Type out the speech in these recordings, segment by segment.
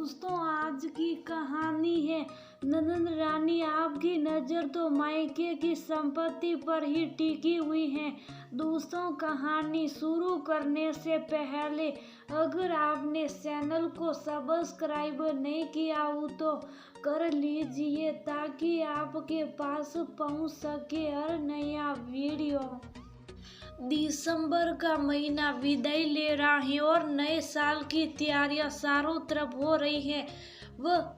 दोस्तों आज की कहानी है नंदन रानी। आपकी नज़र तो मायके की संपत्ति पर ही टिकी हुई है। दोस्तों कहानी शुरू करने से पहले अगर आपने चैनल को सब्सक्राइब नहीं किया हो तो कर लीजिए ताकि आपके पास पहुंच सके हर नया वीडियो। दिसंबर का महीना विदाई ले रहा है और नए साल की तैयारियां चारों तरफ हो रही है। वह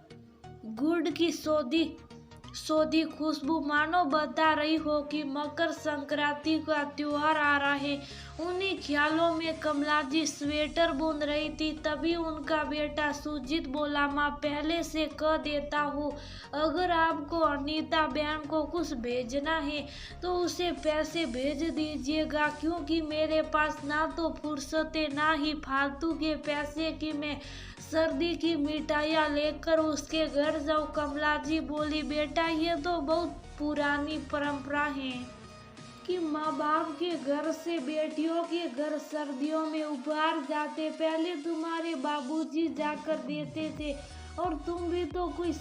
गुड़ की सौदी खुशबू मानो बता रही हो कि मकर संक्रांति का त्योहार आ रहा है। उन्हीं ख्यालों में कमला जी स्वेटर बुन रही थी, तभी उनका बेटा सुजीत बोला, माँ पहले से कह देता हूँ, अगर आपको अनीता बहन को कुछ भेजना है तो उसे पैसे भेज दीजिएगा, क्योंकि मेरे पास ना तो फुर्सत है ना ही फालतू के पैसे की मैं सर्दी की मिठाइयाँ लेकर उसके घर जाऊँ। कमला जी बोली, बेटा ये तो बहुत पुरानी परंपरा है कि माँ बाप के घर से बेटियों के घर सर्दियों में उपहार जाते। पहले तुम्हारे बाबूजी जाकर देते थे और तुम भी तो कई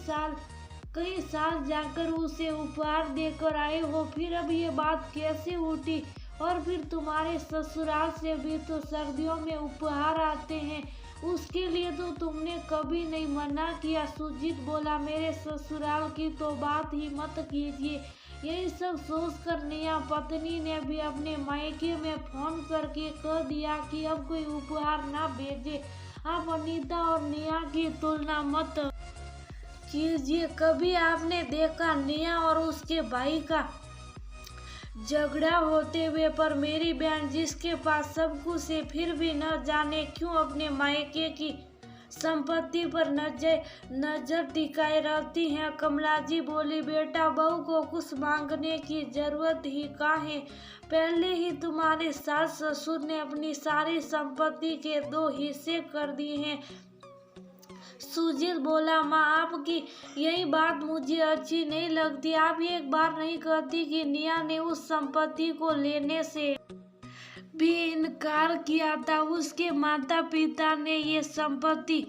साल जाकर उसे उपहार देकर आए हो। फिर अब ये बात कैसे उठी? और फिर तुम्हारे ससुराल से भी तो सर्दियों में उपहार आते हैं, उसके लिए तो तुमने कभी नहीं मना किया। सुजीत बोला, मेरे ससुराल की तो बात ही मत कीजिए। यही सब सोचकर नेहा पत्नी ने भी अपने मायके में फोन करके कह दिया कि अब कोई उपहार ना भेजे। आप अनीता और नेहा की तुलना मत कीजिए। कभी आपने देखा नेहा और उसके भाई का झगड़ा होते हुए? पर मेरी बहन जिसके पास सब कुछ है फिर भी न जाने क्यों अपने मायके की संपत्ति पर नजर टिकाए रहती है। कमला जी बोली, बेटा बहू को कुछ मांगने की जरूरत ही कहाँ है? पहले ही तुम्हारे सास ससुर ने अपनी सारी संपत्ति के 2 हिस्से कर दिए हैं। सुजीत बोला, माँ आपकी यही बात मुझे अच्छी नहीं लगती। आप एक बार नहीं कहती कि नेहा ने उस संपत्ति को लेने से भी इनकार किया था। उसके माता पिता ने ये संपत्ति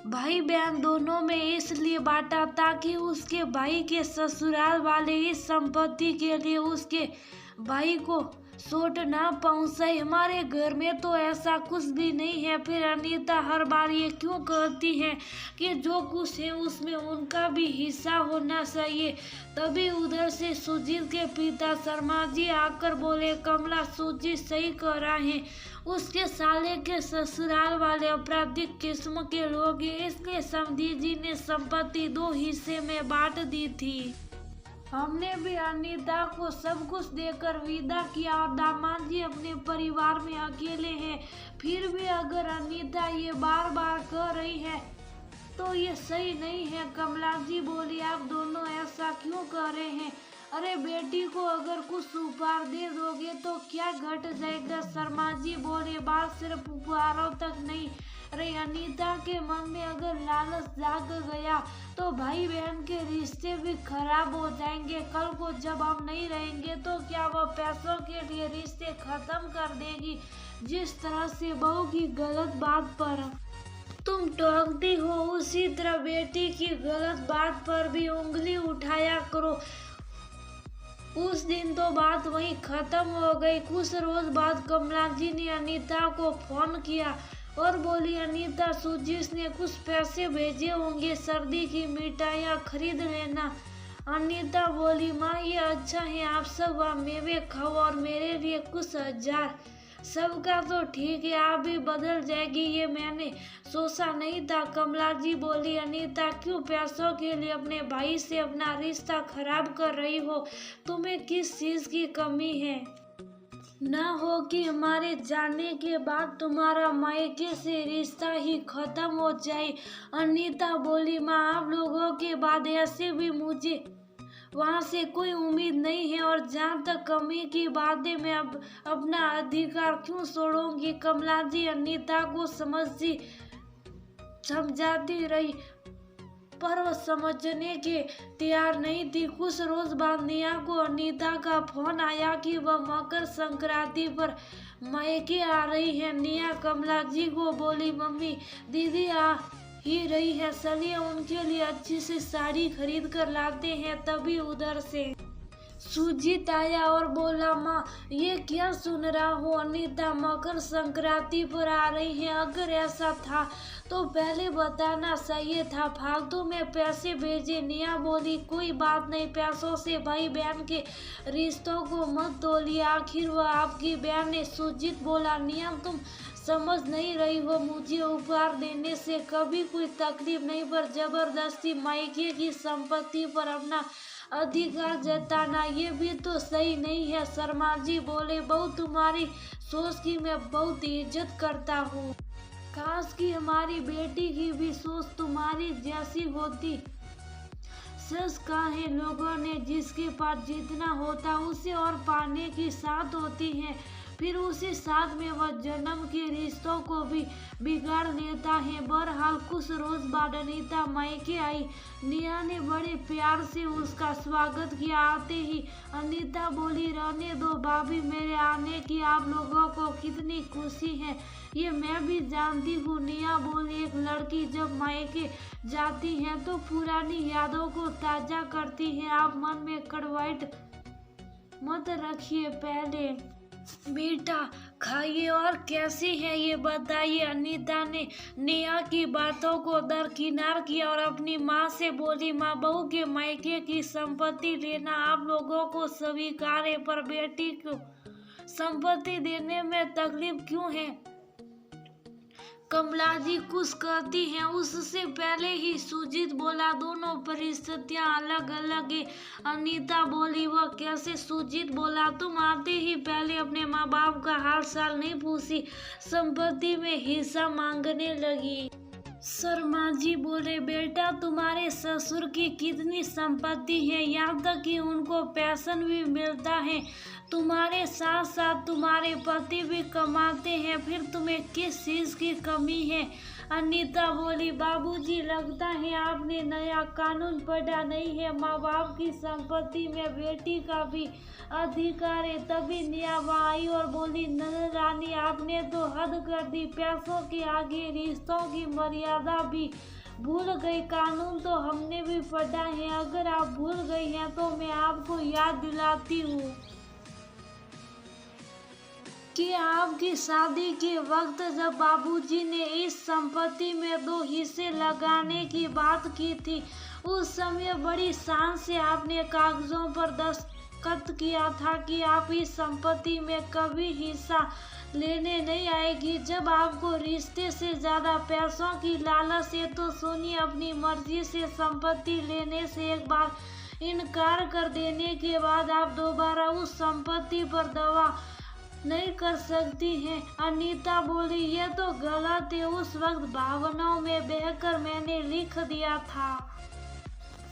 भाई बहन दोनों में इसलिए बांटा ताकि उसके भाई के ससुराल वाले इस संपत्ति के लिए उसके भाई को चोट ना पहुंचाए। हमारे घर में तो ऐसा कुछ भी नहीं है। फिर अनीता हर बार ये क्यों कहती है कि जो कुछ है उसमें उनका भी हिस्सा होना चाहिए? तभी उधर से सुजीत के पिता शर्मा जी आकर बोले, कमला सुजीत सही कह रहा है, उसके साले के ससुराल वाले आपराधिक किस्म के लोग हैं, इसलिए समधी जी ने संपत्ति 2 हिस्से में बांट दी थी। हमने भी अनीता को सब कुछ देकर विदा किया और दामाद जी अपने परिवार में अकेले हैं। फिर भी अगर अनीता ये बार बार कह रही है तो ये सही नहीं है। कमला जी बोली, आप दोनों ऐसा क्यों कह रहे हैं? अरे बेटी को अगर कुछ उपहार दे दोगे तो क्या घट जाएगा? शर्मा जी बोले, बात सिर्फ उपहारों तक नहीं, अरे अनीता के मन में अगर लालच जाग गया तो भाई बहन के रिश्ते भी खराब हो जाएंगे। कल को जब हम नहीं रहेंगे तो क्या वह पैसों के लिए रिश्ते खत्म कर देगी? जिस तरह से बहू की गलत बात पर तुम टोकती हो, उसी तरह बेटी की गलत बात पर भी उंगली उठाया करो। उस दिन तो बात वहीं खत्म हो गई। कुछ रोज बाद कमला जी ने अनीता को फोन किया और बोली, अनीता सुजीत ने कुछ पैसे भेजे होंगे, सर्दी की मिठाइयाँ खरीद लेना। अनीता बोली, माँ ये अच्छा है, आप सब मेवे खाओ और मेरे लिए कुछ 1000। सबका तो ठीक है, आप भी बदल जाएगी, ये मैंने सोचा नहीं था। कमला जी बोली, अनीता क्यों पैसों के लिए अपने भाई से अपना रिश्ता खराब कर रही हो? तुम्हें किस चीज की कमी है? ना हो कि हमारे जाने के बाद तुम्हारा मायके से रिश्ता ही खत्म हो जाए। अनीता बोली, माँ आप लोगों के बाद ऐसे भी मुझे वहाँ से कोई उम्मीद नहीं है, और जहाँ तक कमी की बात है मैं अब अपना अधिकार क्यों छोड़ूंगी? कमला जी अनीता को समझाती रही पर वो समझने के तैयार नहीं थी। कुछ रोज बाद नेहा को अनीता का फोन आया कि वह मकर संक्रांति पर मायके आ रही है। नेहा कमला जी को बोली, मम्मी दीदी ही रही है। चलिए उनके लिए अच्छी सी साड़ी खरीद कर लाते हैं। तभी उधर से सुजीत आया और बोला, माँ ये क्या सुन रहा हो? अनीता मकर संक्रांति पर आ रही है। अगर ऐसा था तो पहले बताना चाहिए था, फालतू में पैसे भेजे। नेहा बोली, कोई बात नहीं, पैसों से भाई बहन के रिश्तों को मत तोलिए, आखिर वह आपकी बहन है। सुजीत बोला, नेहा तुम समझ नहीं रही हो, मुझे उपहार देने से कभी कोई तकलीफ नहीं, पर जबरदस्ती मायके की संपत्ति पर अपना अधिकार जताना ये भी तो सही नहीं है। शर्मा जी बोले, बहू तुम्हारी सोच की मैं बहुत इज्जत करता हूँ। काश कि हमारी बेटी की भी सोच तुम्हारी जैसी होती। सच कहे लोगों ने, जिसके पास जितना होता उसे और पाने की साथ होती है, फिर उसी साथ में वह जन्म के रिश्तों को भी बिगाड़ देता है। बहरहाल कुछ रोज बाद अनीता मायके आई। नेहा ने बड़े प्यार से उसका स्वागत किया। आते ही अनीता बोली, रहने दो भाभी, मेरे आने की आप लोगों को कितनी खुशी है ये मैं भी जानती हूँ। नेहा बोली, एक लड़की जब मायके जाती है तो पुरानी यादों को ताजा करती है। आप मन में कड़वाहट मत रखिए, पहले बेटा खाइए और कैसी है ये बताइए। अनीता ने नेहा की बातों को दरकिनार किया और अपनी माँ से बोली, माँ बहू के मायके की संपत्ति लेना आप लोगों को स्वीकार है, पर बेटी को संपत्ति देने में तकलीफ क्यों है? कमला जी कुछ कहती हैं। उससे पहले ही सुजीत बोला, दोनों परिस्थितियां अलग अलग है। अनीता बोली, वह कैसे? सुजीत बोला, तुम आते ही पहले अपने माँ बाप का हाल चाल नहीं पूछी, संपत्ति में हिस्सा मांगने लगी। शर्मा जी बोले, बेटा तुम्हारे ससुर की कितनी संपत्ति है, यहाँ तक कि उनको पेंशन भी मिलता है। तुम्हारे साथ साथ तुम्हारे पति भी कमाते हैं, फिर तुम्हें किस चीज की कमी है? अनीता बोली, बाबूजी लगता है आपने नया कानून पढ़ा नहीं है, माँ बाप की संपत्ति में बेटी का भी अधिकार है। तभी नेहा आई और बोली, नंद रानी आपने तो हद कर दी, पैसों के आगे रिश्तों की मर्यादा भी भूल गई। कानून तो हमने भी पढ़ा है, अगर आप भूल गई हैं तो मैं आपको याद दिलाती हूँ कि आपकी शादी के वक्त जब बाबूजी ने इस संपत्ति में 2 हिस्से लगाने की बात की थी, उस समय बड़ी शान से आपने कागजों पर दस्तखत किया था कि आप इस संपत्ति में कभी हिस्सा लेने नहीं आएगी। जब आपको रिश्ते से ज्यादा पैसों की लालच है तो सुनिए, अपनी मर्जी से संपत्ति लेने से एक बार इनकार कर देने के बाद आप दोबारा उस संपत्ति पर दावा नहीं कर सकती हैं। अनीता बोली, ये तो गलत है, उस वक्त भावनाओं में बहकर मैंने लिख दिया था।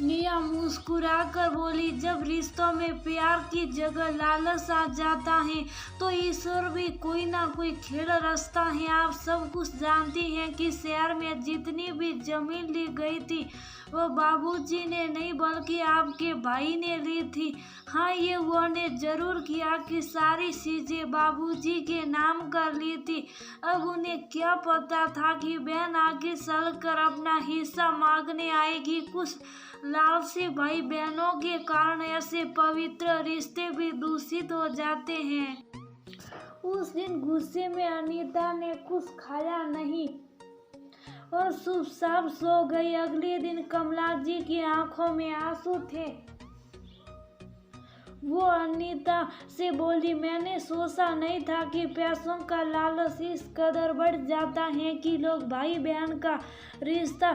नेहा मुस्कुराकर बोली, जब रिश्तों में प्यार की जगह लालच आ जाता है तो ईश्वर भी कोई ना कोई खेल रचता है। आप सब कुछ जानती हैं कि शहर में जितनी भी जमीन ली गई थी वो बाबूजी ने नहीं बल्कि आपके भाई ने ली थी। हाँ, ये उन्होंने जरूर किया कि सारी चीजें बाबूजी के नाम कर ली थी। अब उन्हें क्या पता था कि बहन आगे चलकर अपना हिस्सा मांगने आएगी। कुछ लालची भाई बहनों के कारण ऐसे पवित्र रिश्ते भी दूषित हो जाते हैं। उस दिन गुस्से में अनीता ने कुछ खाया नहीं और चुपचाप सो गई। अगले दिन कमला जी की आंखों में आंसू थे। वो अनीता से बोली, मैंने सोचा नहीं था कि पैसों का लालच इस कदर बढ़ जाता है कि लोग भाई बहन का रिश्ता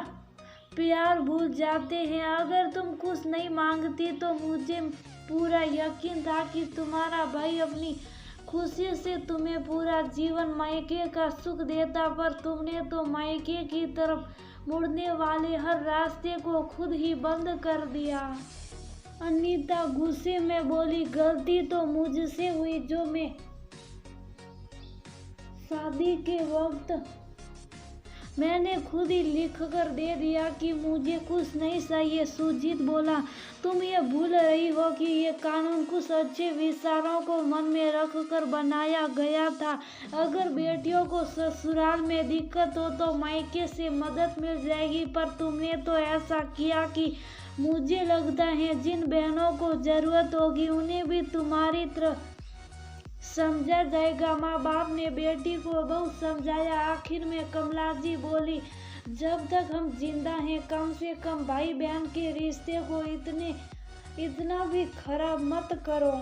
प्यार भूल जाते हैं। अगर तुम कुछ नहीं मांगती तो मुझे पूरा यकीन था कि तुम्हारा भाई अपनी खुशी से तुम्हें पूरा जीवन मायके का सुख देता, पर तुमने तो मायके की तरफ मुड़ने वाले हर रास्ते को खुद ही बंद कर दिया। अनीता गुस्से में बोली, गलती तो मुझसे हुई जो मैं शादी के वक्त मैंने खुद ही लिख कर दे दिया कि मुझे कुछ नहीं चाहिए। सुजीत बोला, तुम ये भूल रही हो कि ये कानून कुछ अच्छे विचारों को मन में रख कर बनाया गया था। अगर बेटियों को ससुराल में दिक्कत हो तो मायके से मदद मिल जाएगी, पर तुमने तो ऐसा किया कि मुझे लगता है जिन बहनों को जरूरत होगी उन्हें भी तुम्हारी तरह समझा जाएगा। माँ बाप ने बेटी को बहुत समझाया। आखिर में कमला जी बोली, जब तक हम जिंदा हैं कम से कम भाई बहन के रिश्ते को इतना भी खराब मत करो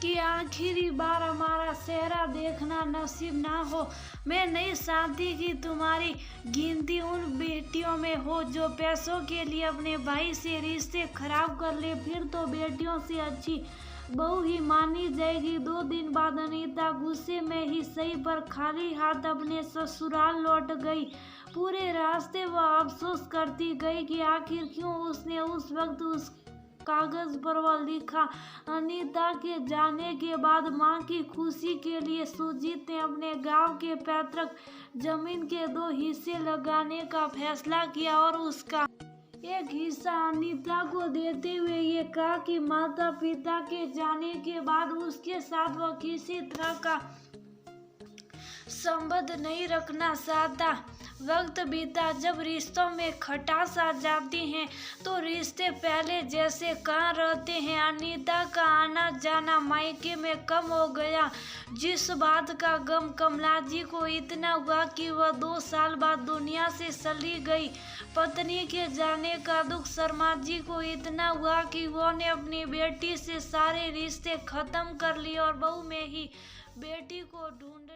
कि आखिरी बार हमारा चेहरा देखना नसीब ना हो। मैं नहीं चाहती कि तुम्हारी गिनती उन बेटियों में हो जो पैसों के लिए अपने भाई से रिश्ते खराब कर ले। फिर तो बेटियों से अच्छी बहू ही मानी जाएगी। 2 दिन बाद अनीता गुस्से में ही सही पर खाली हाथ अपने ससुराल लौट गई। पूरे रास्ते वह अफसोस करती गई कि आखिर क्यों उसने उस वक्त उस कागज पर वह लिखा। अनीता के जाने के बाद मां की खुशी के लिए सुजीत ने अपने गांव के पैतृक जमीन के 2 हिस्से लगाने का फैसला किया और उसका एक हिस्सा अनीता को देते हुए ये कहा कि माता पिता के जाने के बाद उसके साथ वह किसी तरह का संबंध नहीं रखना चाहता। वक्त बीता, जब रिश्तों में खटास आ जाती है तो रिश्ते पहले जैसे कहाँ रहते हैं। अनीता का आना जाना मायके में कम हो गया। जिस बात का गम कमला जी को इतना हुआ कि वह 2 साल बाद दुनिया से चली गई। पत्नी के जाने का दुख शर्मा जी को इतना हुआ कि उन्होंने अपनी बेटी से सारे रिश्ते खत्म कर लिए और बहू में ही बेटी को ढूंढ